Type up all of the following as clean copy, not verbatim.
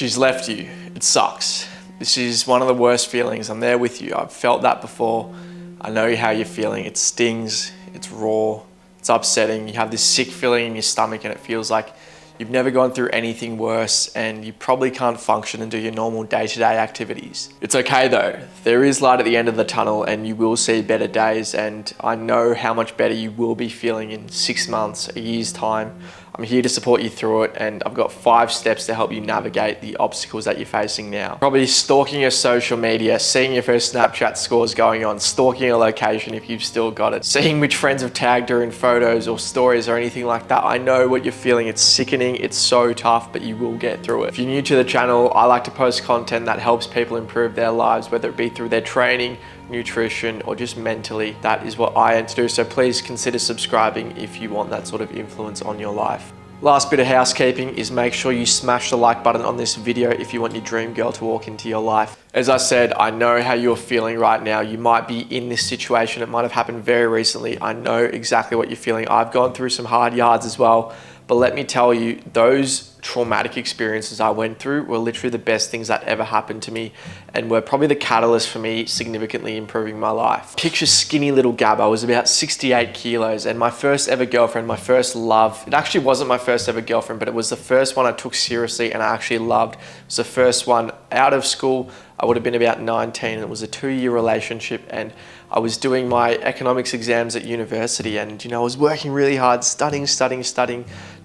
She's left you. It sucks. This is one of the worst feelings. I'm there with you. I've felt that before. I know how you're feeling. It stings, it's raw, it's upsetting. You have this sick feeling in your stomach and it feels like you've never gone through anything worse and you probably can't function and do your normal day-to-day activities. It's okay though. There is light at the end of the tunnel and you will see better days, and I know how much better you will be feeling in 6 months, a year's time. I'm here to support you through it, and I've got 5 steps to help you navigate the obstacles that you're facing now. Probably stalking your social media, seeing your first Snapchat scores going on, stalking a location if you've still got it, seeing which friends have tagged her in photos or stories or anything like that. I know what you're feeling. It's sickening. It's so tough, but you will get through it. If you're new to the channel, I like to post content that helps people improve their lives, whether it be through their training, nutrition, or just mentally. That is what I aim to do, so please consider subscribing if you want that sort of influence on your life. Last bit of housekeeping is make sure you smash the like button on this video if you want your dream girl to walk into your life. As I said, I know how you're feeling right now. You might be in this situation. It might have happened very recently. I know exactly what you're feeling. I've gone through some hard yards as well, but let me tell you, those traumatic experiences I went through were literally the best things that ever happened to me and were probably the catalyst for me significantly improving my life. Picture skinny little Gab. I was about 68 kilos and my first ever girlfriend, my first love, it actually wasn't my first ever girlfriend, but it was the first one I took seriously and I actually loved. It was the first one out of school. I would have been about 19 and it was a 2-year relationship, and I was doing my economics exams at university, and I was working really hard, studying,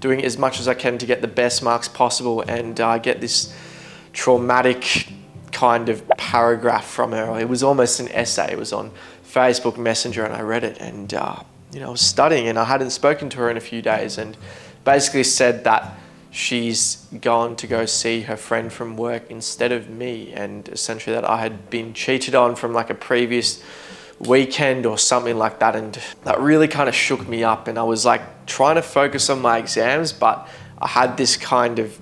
doing as much as I can to get the best marks possible, and I get this traumatic kind of paragraph from her. It was almost an essay. It was on Facebook Messenger and I read it, and I was studying and I hadn't spoken to her in a few days, and basically said that she's gone to go see her friend from work instead of me, and essentially that I had been cheated on from like a previous weekend or something like that, and that really kind of shook me up, and I was like trying to focus on my exams, but I had this kind of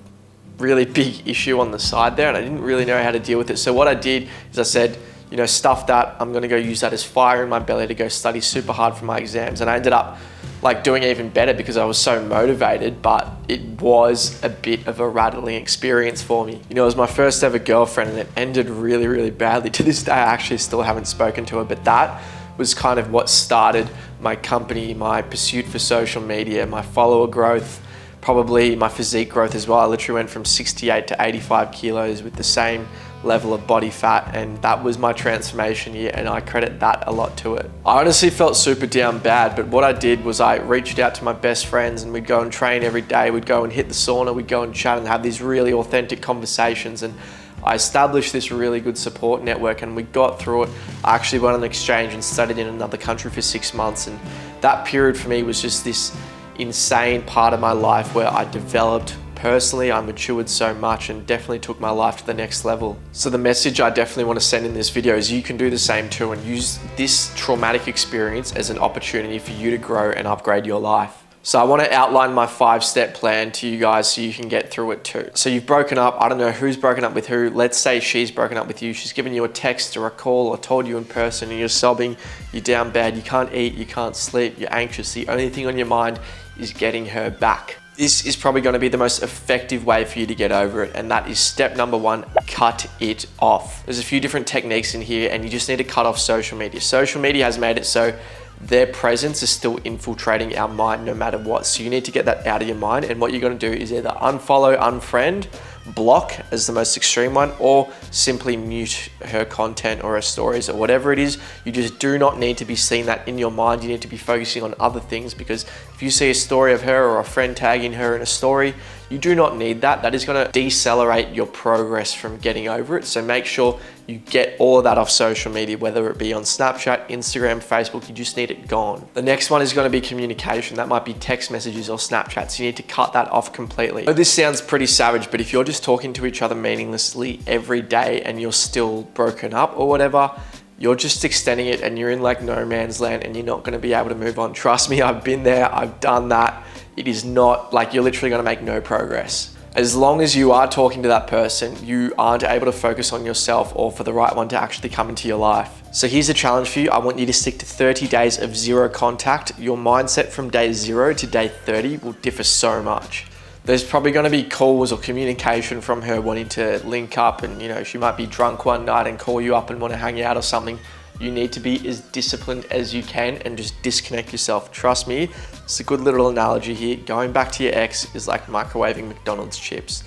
really big issue on the side there and I didn't really know how to deal with it. So what I did is I said, stuff that, I'm gonna go use that as fire in my belly to go study super hard for my exams, and I ended up like doing even better because I was so motivated, but it was a bit of a rattling experience for me. It was my first ever girlfriend and it ended really, really badly. To this day, I actually still haven't spoken to her, but that was kind of what started my company, my pursuit for social media, my follower growth, probably my physique growth as well. I literally went from 68 to 85 kilos with the same level of body fat, and that was my transformation year, and I credit that a lot to it. I honestly felt super down bad, but what I did was I reached out to my best friends and we'd go and train every day. We'd go and hit the sauna, we'd go and chat and have these really authentic conversations, and I established this really good support network and we got through it. I actually went on an exchange and studied in another country for 6 months, and that period for me was just this insane part of my life where I developed personally. I matured so much and definitely took my life to the next level. So the message I definitely want to send in this video is you can do the same too, and use this traumatic experience as an opportunity for you to grow and upgrade your life. So I want to outline my 5-step plan to you guys so you can get through it too. So you've broken up. I don't know who's broken up with who. Let's say she's broken up with you. She's given you a text or a call or told you in person and you're sobbing, you're down bad, you can't eat, you can't sleep, you're anxious. The only thing on your mind is getting her back. This is probably going to be the most effective way for you to get over it, and that is step number 1, cut it off. There's a few different techniques in here, and you just need to cut off social media. Social media has made it so their presence is still infiltrating our mind no matter what. So you need to get that out of your mind, and what you're going to do is either unfollow, unfriend, block as the most extreme one, or simply mute her content or her stories or whatever it is. You just do not need to be seeing that in your mind. You need to be focusing on other things, because if you see a story of her or a friend tagging her in a story, you do not need that. That is going to decelerate your progress from getting over it. So make sure you get all of that off social media, whether it be on Snapchat, Instagram, Facebook. You just need it gone. The next one is going to be communication. That might be text messages or Snapchats. You need to cut that off completely. I know this sounds pretty savage, but if you're just talking to each other meaninglessly every day and you're still broken up or whatever, you're just extending it and you're in like no man's land and you're not going to be able to move on. Trust me, I've been there, I've done that. It is not like you're literally going to make no progress. As long as you are talking to that person, you aren't able to focus on yourself or for the right one to actually come into your life. So here's a challenge for you. I want you to stick to 30 days of zero contact. Your mindset from day 0 to day 30 will differ so much. There's probably going to be calls or communication from her wanting to link up, and she might be drunk one night and call you up and want to hang out or something. You need to be as disciplined as you can and just disconnect yourself. Trust me, it's a good little analogy here. Going back to your ex is like microwaving McDonald's chips.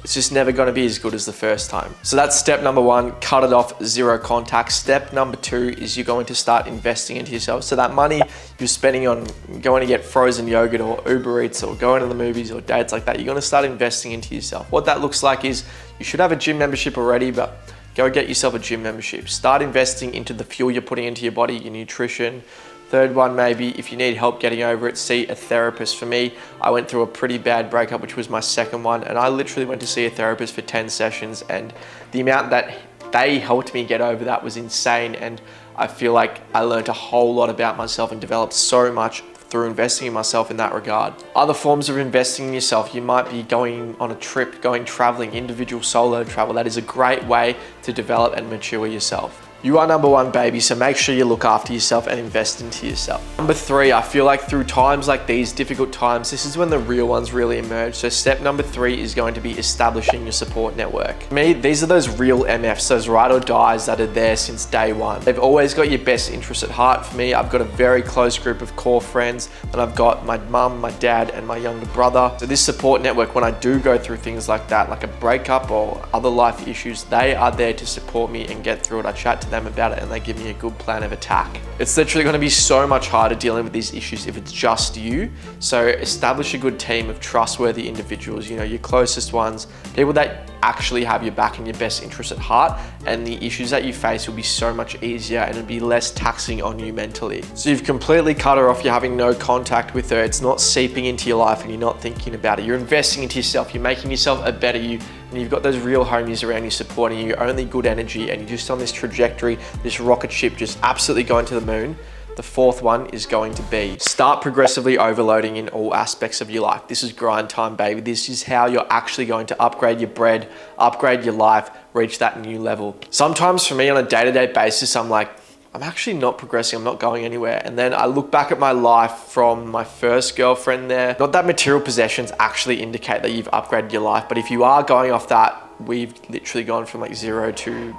It's just never going to be as good as the first time. So that's step number one, cut it off, zero contact. Step number two is you're going to start investing into yourself. So that money you're spending on going to get frozen yogurt or Uber Eats or going to the movies or dates like that, you're going to start investing into yourself. What that looks like is you should have a gym membership already, but go get yourself a gym membership. Start investing into the fuel you're putting into your body, your nutrition. Third one, maybe if you need help getting over it, see a therapist. For me, I went through a pretty bad breakup, which was my second one, and I literally went to see a therapist for 10 sessions, and the amount that they helped me get over that was insane, and I feel like I learned a whole lot about myself and developed so much through investing in myself in that regard. Other forms of investing in yourself, you might be going on a trip, going traveling, individual solo travel. That is a great way to develop and mature yourself. You are number one, baby, so make sure you look after yourself and invest into yourself. Number three, I feel like through times like these, difficult times, this is when the real ones really emerge. So step number three is going to be establishing your support network. For me, these are those real MFs, those ride or dies that are there since day one. They've always got your best interests at heart. For me, I've got a very close group of core friends, and I've got my mum, my dad, and my younger brother. So this support network, when I do go through things like that, like a breakup or other life issues, they are there to support me and get through it. I chat to them about it and they give me a good plan of attack. It's literally going to be so much harder dealing with these issues if it's just you. So establish a good team of trustworthy individuals, your closest ones, people that actually have your back and your best interests at heart, and the issues that you face will be so much easier and it'll be less taxing on you mentally. So you've completely cut her off, you're having no contact with her, it's not seeping into your life and you're not thinking about it. You're investing into yourself, you're making yourself a better you, and you've got those real homies around you supporting you, only good energy, and you're just on this trajectory, this rocket ship just absolutely going to the moon. The fourth one is going to be start progressively overloading in all aspects of your life. This is grind time, baby. This is how you're actually going to upgrade your bread, upgrade your life, reach that new level. Sometimes for me on a day-to-day basis, I'm like, I'm actually not progressing, I'm not going anywhere. And then I look back at my life from my first girlfriend there. Not that material possessions actually indicate that you've upgraded your life, but if you are going off that, we've literally gone from like 0 to,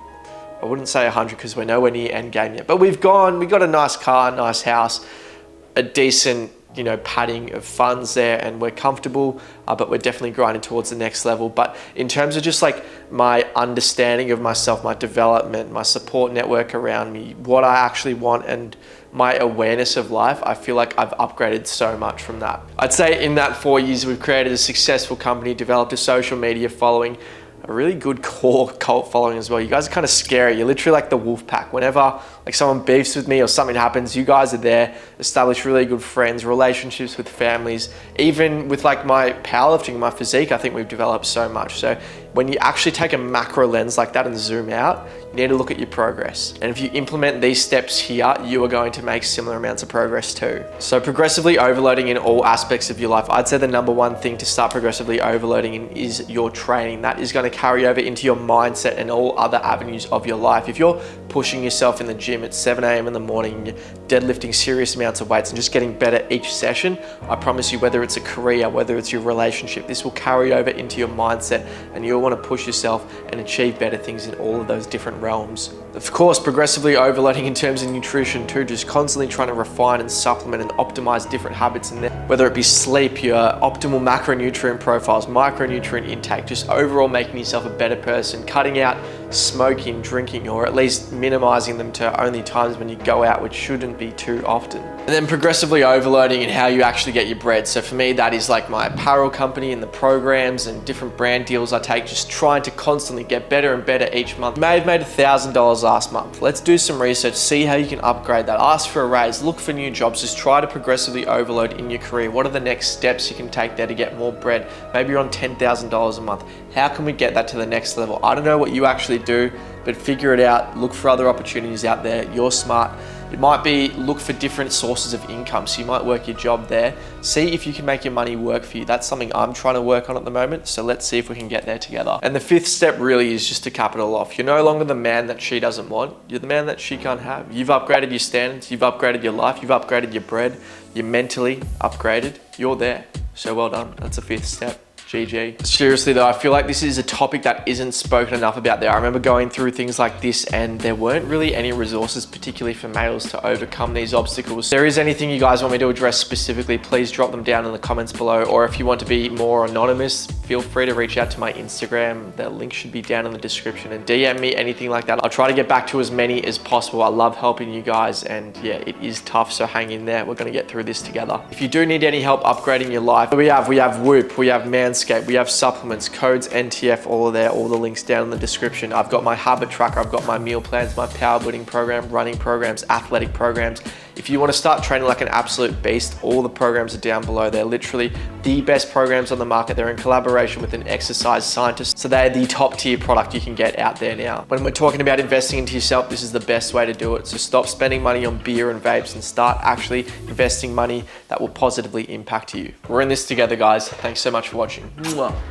I wouldn't say 100 because we're nowhere near end game yet, but we got a nice car, nice house, a decent, padding of funds there, and we're comfortable, but we're definitely grinding towards the next level. But in terms of just like my understanding of myself, my development, my support network around me, what I actually want, and my awareness of life, I feel like I've upgraded so much from that. I'd say in that 4 years, we've created a successful company, developed a social media following, a really good core cult following as well. You guys are kind of scary. You're literally like the wolf pack. Whenever like someone beefs with me or something happens, you guys are there, establish really good friends, relationships with families, even with like my powerlifting, my physique, I think we've developed so much. So when you actually take a macro lens like that and zoom out, you need to look at your progress. And if you implement these steps here, you are going to make similar amounts of progress too. So progressively overloading in all aspects of your life. I'd say the number one thing to start progressively overloading in is your training. That is going to carry over into your mindset and all other avenues of your life. If you're pushing yourself in the gym at 7 a.m. in the morning, you're deadlifting serious amounts of weights and just getting better each session, I promise you, whether it's a career, whether it's your relationship, this will carry over into your mindset, and you'll want to push yourself and achieve better things in all of those different realms. Of course, progressively overloading in terms of nutrition too, just constantly trying to refine and supplement and optimize different habits in there, whether it be sleep, your optimal macronutrient profiles, micronutrient intake, just overall making yourself a better person, cutting out smoking, drinking, or at least minimizing them to only times when you go out, which shouldn't be too often. And then progressively overloading in how you actually get your bread. So for me, that is like my apparel company and the programs and different brand deals I take, just trying to constantly get better and better each month. You may have made $1,000 last month. Let's do some research, see how you can upgrade that, ask for a raise, look for new jobs, just try to progressively overload in your career. What are the next steps you can take there to get more bread? Maybe you're on $10,000 a month. How can we get that to the next level? I don't know what you actually do, but figure it out. Look for other opportunities out there. You're smart. It might be look for different sources of income. So you might work your job there. See if you can make your money work for you. That's something I'm trying to work on at the moment. So let's see if we can get there together. And the fifth step really is just to cap it all off. You're no longer the man that she doesn't want. You're the man that she can't have. You've upgraded your standards. You've upgraded your life. You've upgraded your bread. You're mentally upgraded. You're there. So well done. That's the fifth step. GG. Seriously though, I feel like this is a topic that isn't spoken enough about there. I remember going through things like this and there weren't really any resources, particularly for males, to overcome these obstacles. If there is anything you guys want me to address specifically, please drop them down in the comments below. Or if you want to be more anonymous, feel free to reach out to my Instagram. The link should be down in the description, and DM me anything like that. I'll try to get back to as many as possible. I love helping you guys, and yeah, it is tough, so hang in there. We're gonna get through this together. If you do need any help upgrading your life, we have Whoop, we have Manscaped, we have supplements, codes NTF, all are there, all the links down in the description. I've got my habit tracker, I've got my meal plans, my power building program, running programs, athletic programs. If you want to start training like an absolute beast, all the programs are down below. They're literally the best programs on the market. They're in collaboration with an exercise scientist, so they're the top tier product you can get out there now. When we're talking about investing into yourself, this is the best way to do it. So stop spending money on beer and vapes and start actually investing money that will positively impact you. We're in this together, guys. Thanks so much for watching. Mwah.